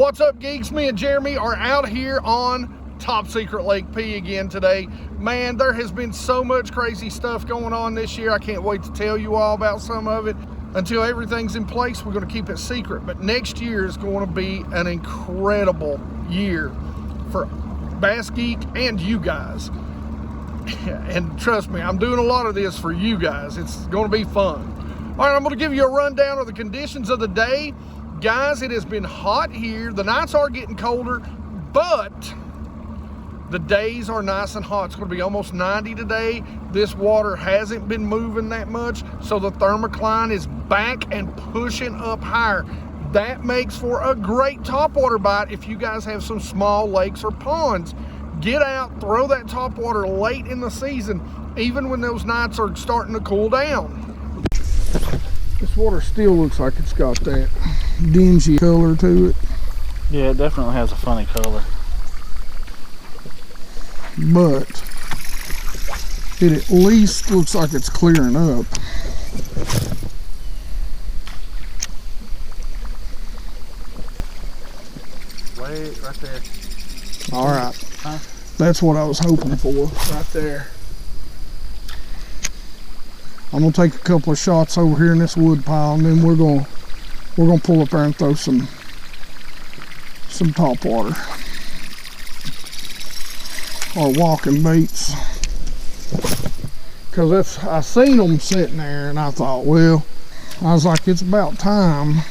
What's up, geeks? Me and Jeremy are out here on Top Secret Lake P again today. Man, there has been so much crazy stuff going on this year. I can't wait to tell you all about some of it. Until everything's in place, we're going to keep it secret. But next year is going to be an incredible year for BassGeek and you guys. And trust me, I'm doing a lot of this for you guys. It's going to be fun. All right, I'm going to give you a rundown of the conditions of the day. Guys, it has been hot here. The nights are getting colder, but the days are nice and hot. It's going to be almost 90 today. This water hasn't been moving that much, so the thermocline is back and pushing up higher. That makes for a great topwater bite if you guys have some small lakes or ponds. Get out, throw that topwater late in the season, even when those nights are starting to cool down. This water still looks like it's got that dingy color to it. Yeah, it definitely has a funny color. But it at least looks like it's clearing up. Wait, right there. All right. Huh? That's what I was hoping for, right there. I'm gonna take a couple of shots over here in this wood pile, and then we're gonna pull up there and throw some top water or walking baits. Cause I seen them sitting there, and I thought, well, I was like, it's about time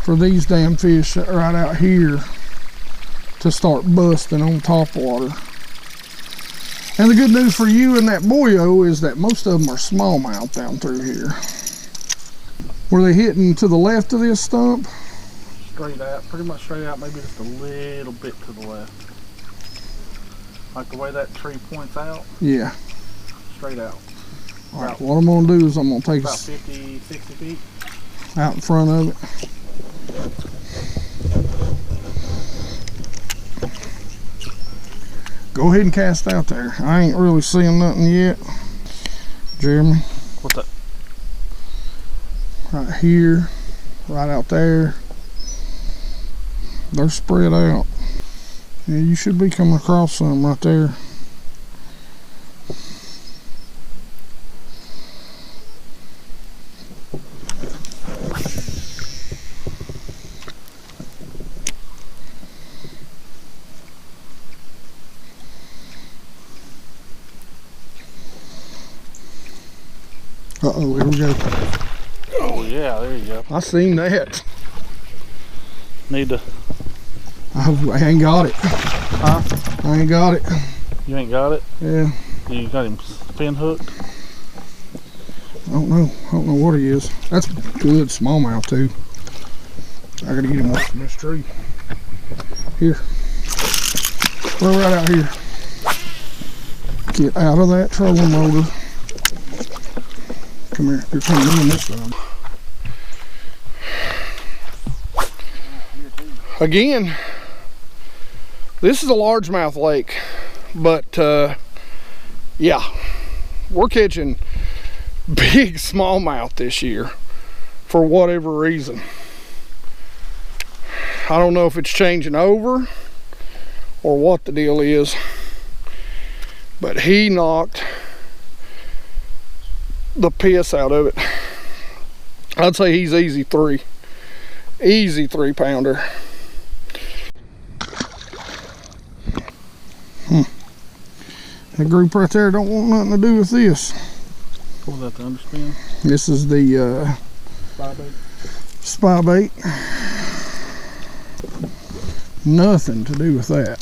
for these damn fish right out here to start busting on top water. And the good news for you and that boyo is that most of them are smallmouth down through here. Were they hitting to the left of this stump? Straight out, pretty much straight out, maybe just a little bit to the left. Like the way that tree points out? Yeah. Straight out. All right, what I'm gonna do is I'm gonna take about 50, 60 feet out in front of it. Go ahead and cast out there. I ain't really seeing nothing yet. Jeremy. What's that? Right here, right out there. They're spread out. Yeah, you should be coming across some right there. Uh-oh, here we go. Oh yeah, there you go. I seen that. Need to... I ain't got it. Huh? I ain't got it. You ain't got it? Yeah. You got him spin hooked? I don't know what he is. That's good smallmouth too. I gotta get him off from this tree. Here. Throw right out here. Get out of that trolling motor. Come here. You're coming in this time. Again, this is a largemouth lake, but yeah, we're catching big smallmouth this year for whatever reason. I don't know if it's changing over or what the deal is, but he knocked the piss out of it. I'd say he's easy 3 pounder. That group right there don't want nothing to do with this. Pull that to underspin. This is the spy bait. Nothing to do with that.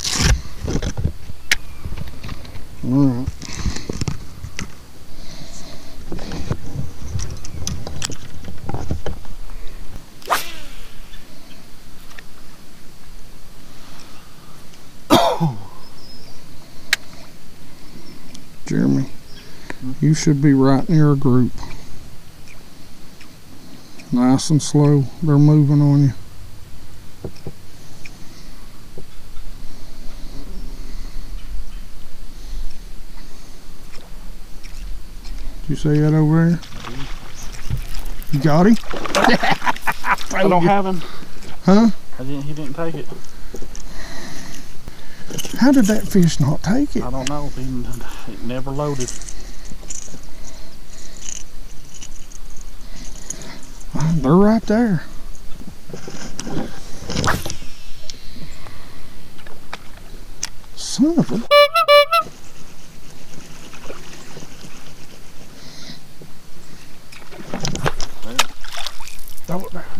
All right. Jeremy, you should be right near a group. Nice and slow. They're moving on you. Did you see that over there? You got him? I don't have him. Huh? He didn't take it. How did that fish not take it? I don't know. It never loaded. They're right there. Son of a...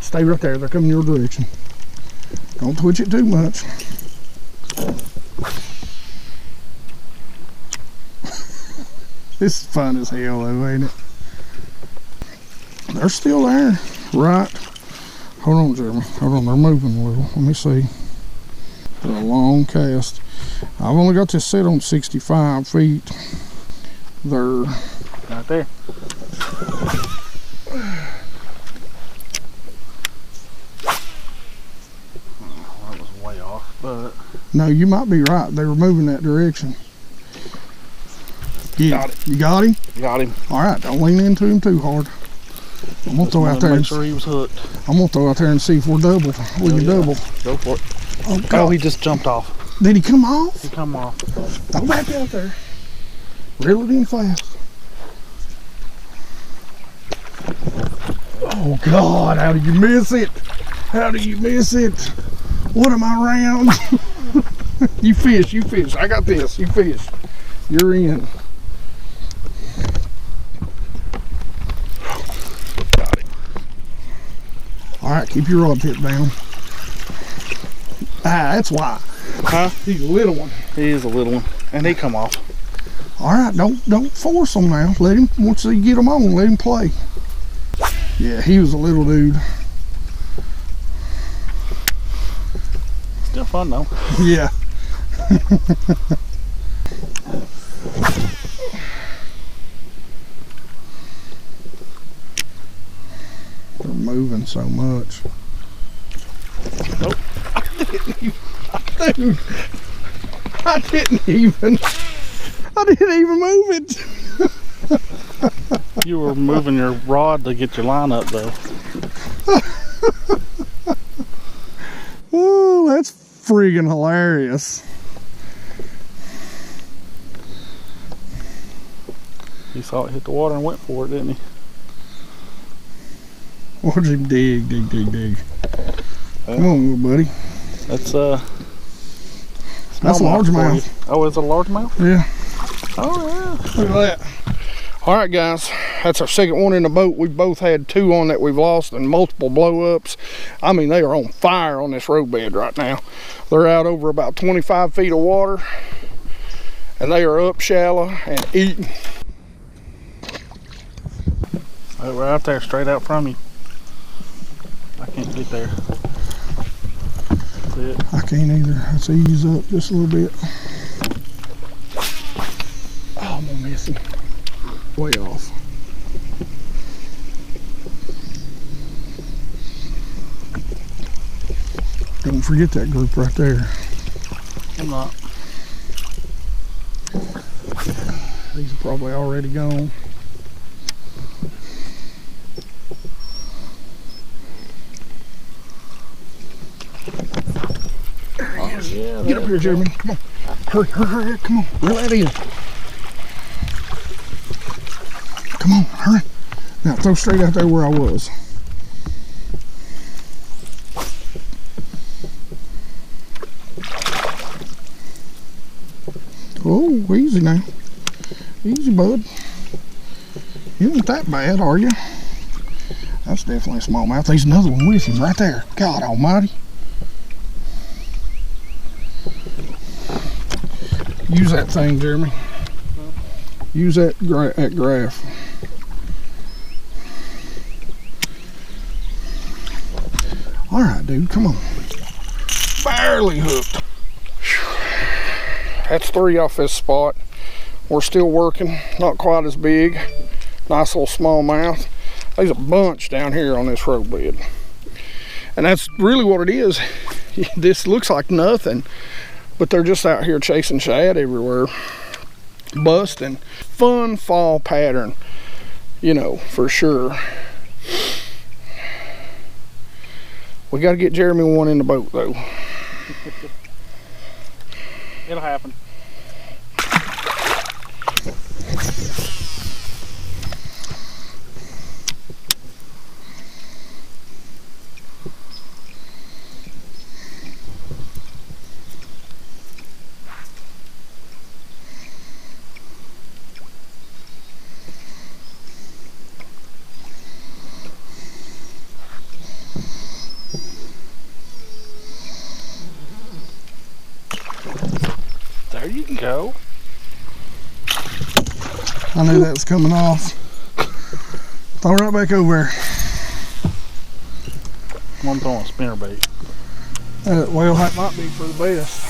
Stay right there. They're coming your direction. Don't twitch it too much. This is fun as hell though, ain't it? They're still there. Right. Hold on, Jeremy. Hold on. They're moving a little. Let me see. They're a long cast. I've only got this set on 65 feet. They're right there. That was way off, but no, you might be right. They were moving that direction. Got it. You got him? Got him. All right. Don't lean into him too hard. I'm gonna throw out there. Make sure he was hooked. I'm gonna throw out there and see if we're double. We can double. Go for it. Oh, God. Oh, he just jumped off. Did he come off? He come off. Throw back out there. Reel it in fast. Oh God! How did you miss it? How did you miss it? What am I around? You fish. You fish. I got this. You fish. You're in. Got it. All right, keep your rod tip down. Ah, that's why. Huh? He's a little one. He is a little one, and he come off. All right, don't force him now. Let him, once you get him on, let him play. Yeah, he was a little dude. Still fun though. Yeah. They're moving so much. Nope. Dude, I didn't even move it. You were moving your rod to get your line up though. Oh, that's friggin' hilarious. He saw it hit the water and went for it, didn't he? Watch him dig. Come on, little buddy. That's That's a largemouth. Oh, is it a largemouth? Yeah. Oh yeah. Look at that. All right, guys, that's our second one in the boat. We've both had two on that we've lost and multiple blow-ups. I mean, they are on fire on this road bed right now. They're out over about 25 feet of water, and they are up shallow and eating. Oh, we're out there, straight out from you. I can't get there. That's it. I can't either. Let's ease up just a little bit. Oh, I'm gonna miss him. Way off. Don't forget that group right there. I'm not. These are probably already gone. Oh, yeah, get up here, Jeremy. Come on. Hurry. Come on. Reel that in. Come on, hurry. Now throw straight out there where I was. Oh, easy now. Easy, bud. You ain't that bad, are you? That's definitely a smallmouth. There's another one with him right there. God almighty. Use that thing, Jeremy. Use that graph. All right, dude, come on. Barely hooked. That's three off this spot. We're still working, not quite as big. Nice little smallmouth. There's a bunch down here on this road bed. And that's really what it is. This looks like nothing, but they're just out here chasing shad everywhere. Busting. Fun fall pattern, you know, for sure. We got to get Jeremy one in the boat though. It'll happen. There you go. I knew that was coming off. Throw right back over there. I'm throwing a spinnerbait. Well, that might be for the best.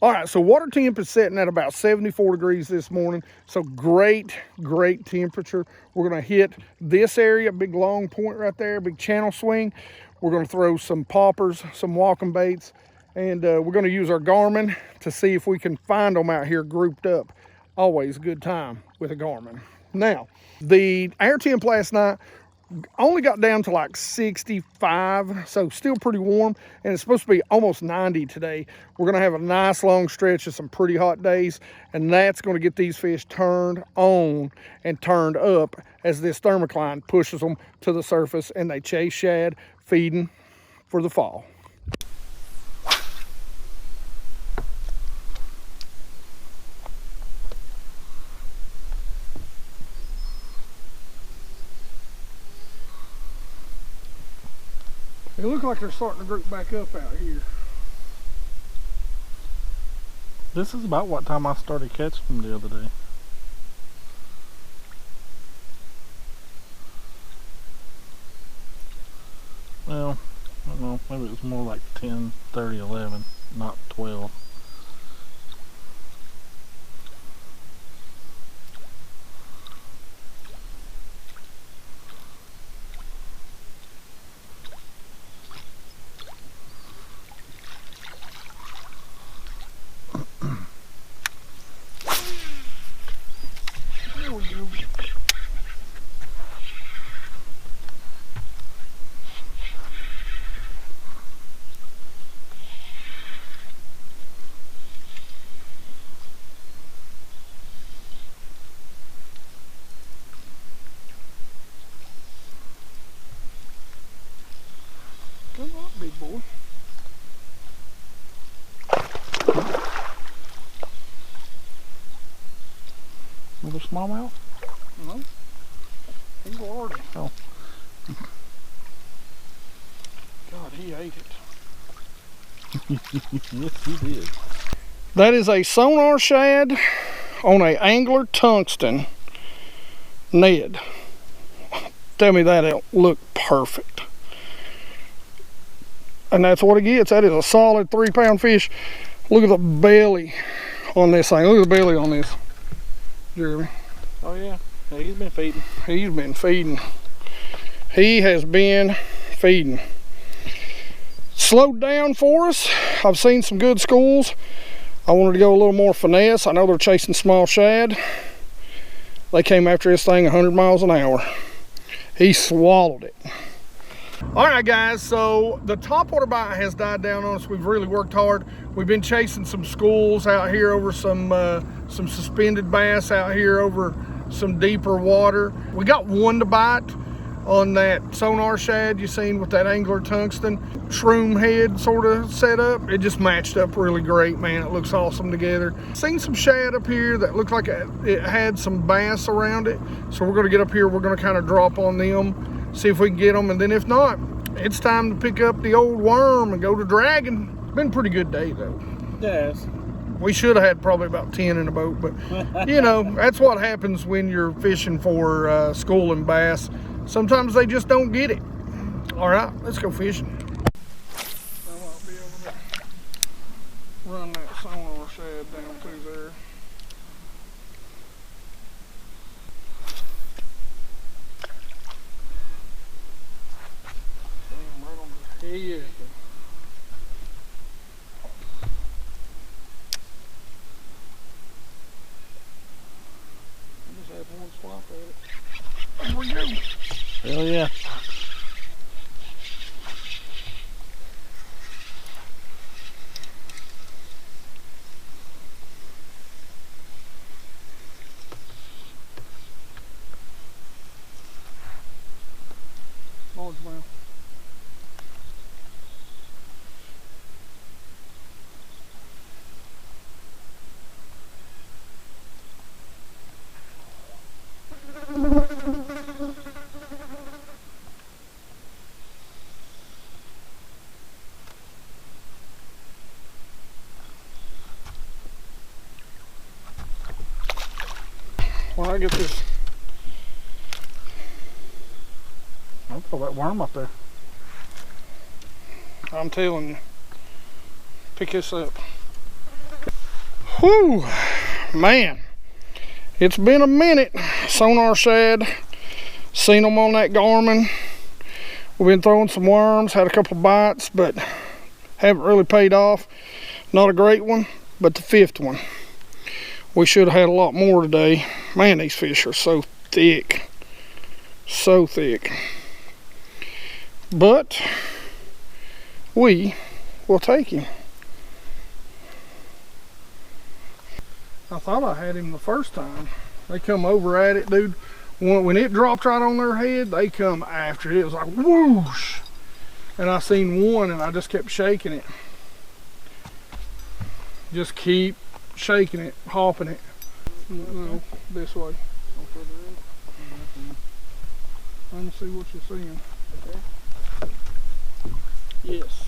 All right, so water temp is setting at about 74 degrees this morning. So great temperature. We're gonna hit this area, big long point right there, big channel swing. We're gonna throw some poppers, some walking baits, and we're gonna use our Garmin to see if we can find them out here grouped up. Always a good time with a Garmin. Now, the air temp last night only got down to like 65, so still pretty warm, and it's supposed to be almost 90 today. We're gonna have a nice long stretch of some pretty hot days, and that's gonna get these fish turned on and turned up as this thermocline pushes them to the surface and they chase shad, feeding for the fall. It looks like they're starting to group back up out here. This is about what time I started catching them the other day. Well, I don't know, maybe it was more like 10, 30, 11, not 12. Come on, big boy. Another smallmouth? No. He's large. Oh. God, he ate it. Yes, he did. That is a sonar shad on a angler tungsten Ned. Tell me that don't look perfect. And that's what it gets. That is a solid 3-pound fish. Look at the belly on this thing. Look at the belly on this, Jeremy. Oh yeah, he's been feeding. He's been feeding. He has been feeding. Slowed down for us. I've seen some good schools. I wanted to go a little more finesse. I know they're chasing small shad. They came after this thing 100 miles an hour. He swallowed it. All right, guys, so the topwater bite has died down on us. We've really worked hard. We've been chasing some schools out here over some suspended bass out here over some deeper water. We got one to bite on that sonar shad you seen with that angler tungsten shroom head sort of setup. It just matched up really great, man. It looks awesome together. Seen some shad up here that looked like it had some bass around it. So we're gonna get up here, we're gonna kind of drop on them, see if we can get them, and then if not, it's time to pick up the old worm and go to dragging. Been a pretty good day though. Yes. We should have had probably about 10 in the boat, but you know, that's what happens when you're fishing for schooling bass. Sometimes they just don't get it. All right, let's go fishing. I might be able to run that sonar shad down through there. I get this. I'll throw that worm up there. I'm telling you. Pick this up. Whew, man. It's been a minute. Sonar shad. Seen them on that Garmin. We've been throwing some worms, had a couple bites, but haven't really paid off. Not a great one, but the fifth one. We should have had a lot more today. Man, these fish are so thick. So thick. But we will take him. I thought I had him the first time. They come over at it, dude. When it dropped right on their head, they come after it. It was like whoosh. And I seen one and I just kept shaking it. Just keep shaking it, hopping it. No, this way. Let me see what you're seeing. Okay. Yes.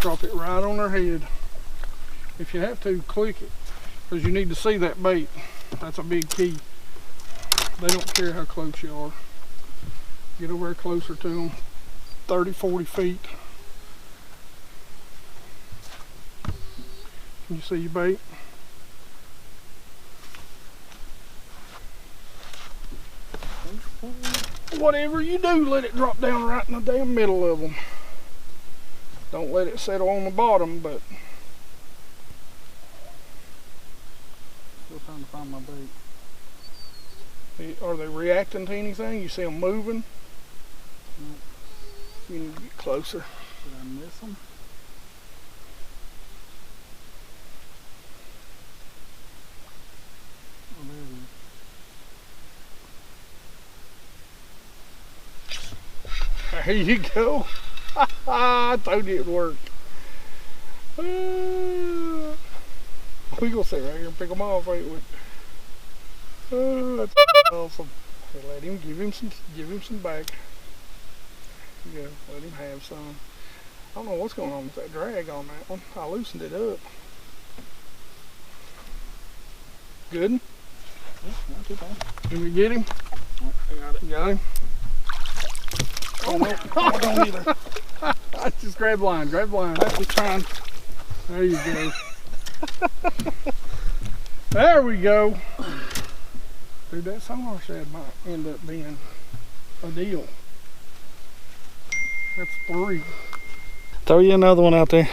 Drop it right on their head. If you have to, click it, because you need to see that bait. That's a big key. They don't care how close you are. Get over there closer to them, 30, 40 feet. Can you see your bait? Whatever you do, let it drop down right in the damn middle of them. Don't let it settle on the bottom, but Still trying to find my bait. are they reacting to anything? You see them moving? No. You need to get closer. Did I miss them? Oh, there it is. There you go. I told you it'd work. We gonna sit right here and pick them off, ain't we? That's awesome. Okay, let him give him some back. Yeah, let him have some. I don't know what's going on with that drag on that one. I loosened it up. Good? Yeah, not too bad. Can we get him? Oh, I got it. You got him? Oh no, I don't either. I just grab line, grab line. I was trying. There you go. There we go. Dude, that sonar shad might end up being a deal. That's 3. Throw you another one out there.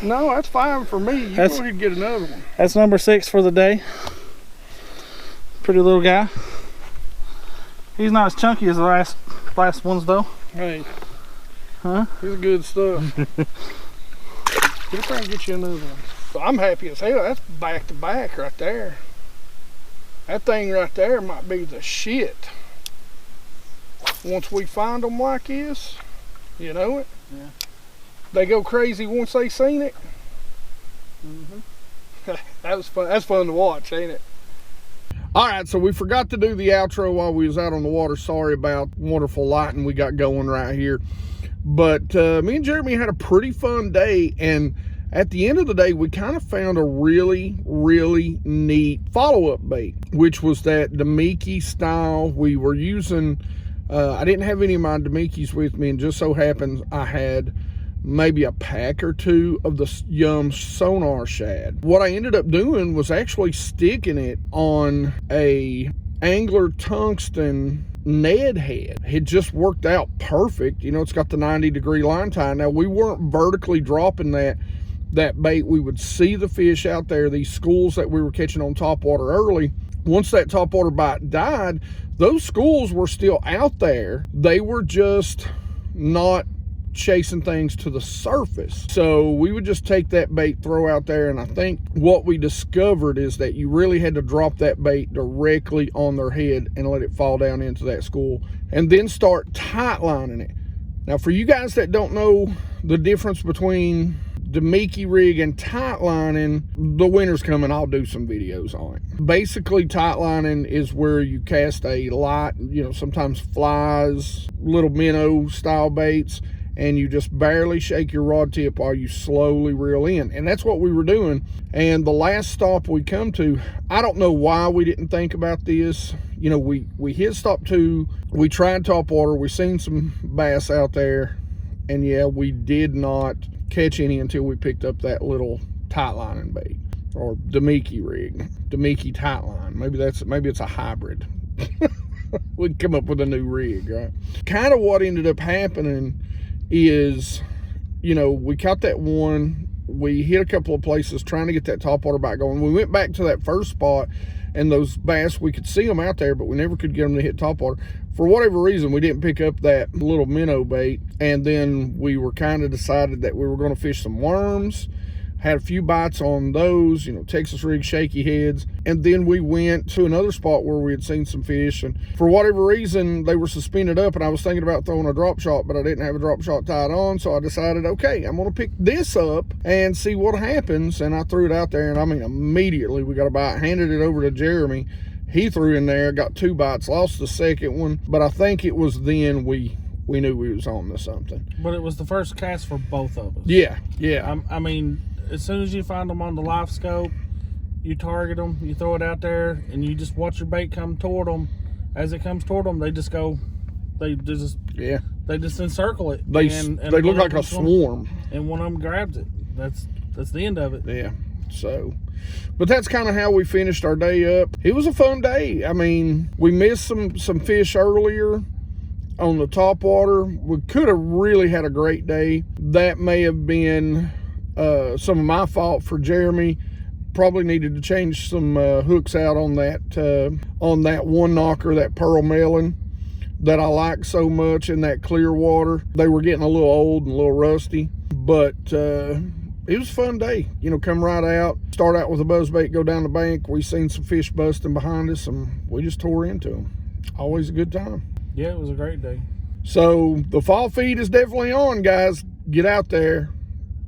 No, that's fine for me. You go ahead and get another one. That's number 6 for the day. Pretty little guy. He's not as chunky as the last ones though. Hey. Huh? He's good stuff. Get up there and get you another one. So I'm happy as hell. That's back to back right there. That thing right there might be the shit. Once we find them like this, you know it? Yeah. They go crazy once they seen it. Mm-hmm. That was fun. That's fun to watch, ain't it? All right, so we forgot to do the outro while we was out on the water. Sorry about wonderful lighting we got going right here. But me and Jeremy had a pretty fun day, and at the end of the day, we kind of found a really, really neat follow-up bait, which was that Damiki style. We were using, I didn't have any of my Damikis with me, and just so happens I had maybe a pack or 2 of the Yum Sonar shad. What I ended up doing was actually sticking it on a angler tungsten Ned head. It just worked out perfect. You know, it's got the 90-degree line tie. Now, we weren't vertically dropping that bait. We would see the fish out there, these schools that we were catching on topwater early. Once that topwater bite died, those schools were still out there. They were just not chasing things to the surface. So we would just take that bait, throw out there, and I think what we discovered is that you really had to drop that bait directly on their head and let it fall down into that school, and then start tight lining it. Now, for you guys that don't know the difference between Damiki rig and tight lining, the winter's coming, I'll do some videos on it. Basically, tight lining is where you cast a light, you know, sometimes flies, little minnow style baits, and you just barely shake your rod tip while you slowly reel in. And that's what we were doing. And the last stop we come to, I don't know why we didn't think about this. You know, we hit stop 2, we tried topwater, we seen some bass out there, and yeah, we did not catch any until we picked up that little tight lining bait, or Damiki rig, Damiki tight line. Maybe it's a hybrid. We'd come up with a new rig, right? Kind of what ended up happening is, you know, we caught that one, we hit a couple of places trying to get that topwater bite going. We went back to that first spot, and those bass, we could see them out there, but we never could get them to hit topwater. For whatever reason, we didn't pick up that little minnow bait, and then we were kind of decided that we were going to fish some worms. Had a few bites on those, you know, Texas rig shaky heads. And then we went to another spot where we had seen some fish, and for whatever reason, they were suspended up, and I was thinking about throwing a drop shot, but I didn't have a drop shot tied on. So I decided, okay, I'm gonna pick this up and see what happens. And I threw it out there, and I mean, immediately we got a bite, handed it over to Jeremy. He threw in there, got 2 bites, lost the second one, but I think it was then we knew we was on to something. But it was the first cast for both of us. Yeah, yeah. I mean, as soon as you find them on the live scope, you target them, you throw it out there, and you just watch your bait come toward them. As it comes toward them, they just go, they just encircle it. They look like a swarm. And one of them grabs it. That's the end of it. Yeah. So, but that's kind of how we finished our day up. It was a fun day. I mean, we missed some fish earlier on the topwater. We could have really had a great day. That may have been some of my fault for Jeremy. Probably needed to change some hooks out on that one knocker, that pearl melon that I like so much in that clear water. They were getting a little old and a little rusty, but it was a fun day. You know, come right out, start out with a buzzbait, go down the bank. We seen some fish busting behind us, and we just tore into them. Always a good time. Yeah, it was a great day. So the fall feed is definitely on, guys. Get out there,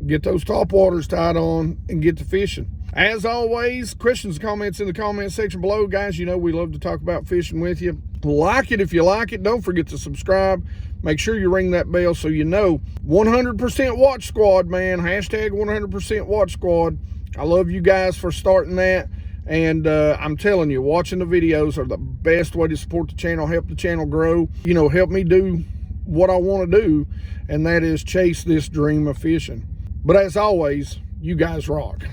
get those topwaters tied on, and get to fishing. As always, questions and comments in the comment section below, guys. You know we love to talk about fishing with you. Like it if you like it. Don't forget to subscribe. Make sure you ring that bell so you know. 100% Watch Squad, man. Hashtag 100% Watch Squad. I love you guys for starting that. And I'm telling you, watching the videos are the best way to support the channel, help the channel grow. You know, help me do what I want to do, and that is chase this dream of fishing. But as always, you guys rock.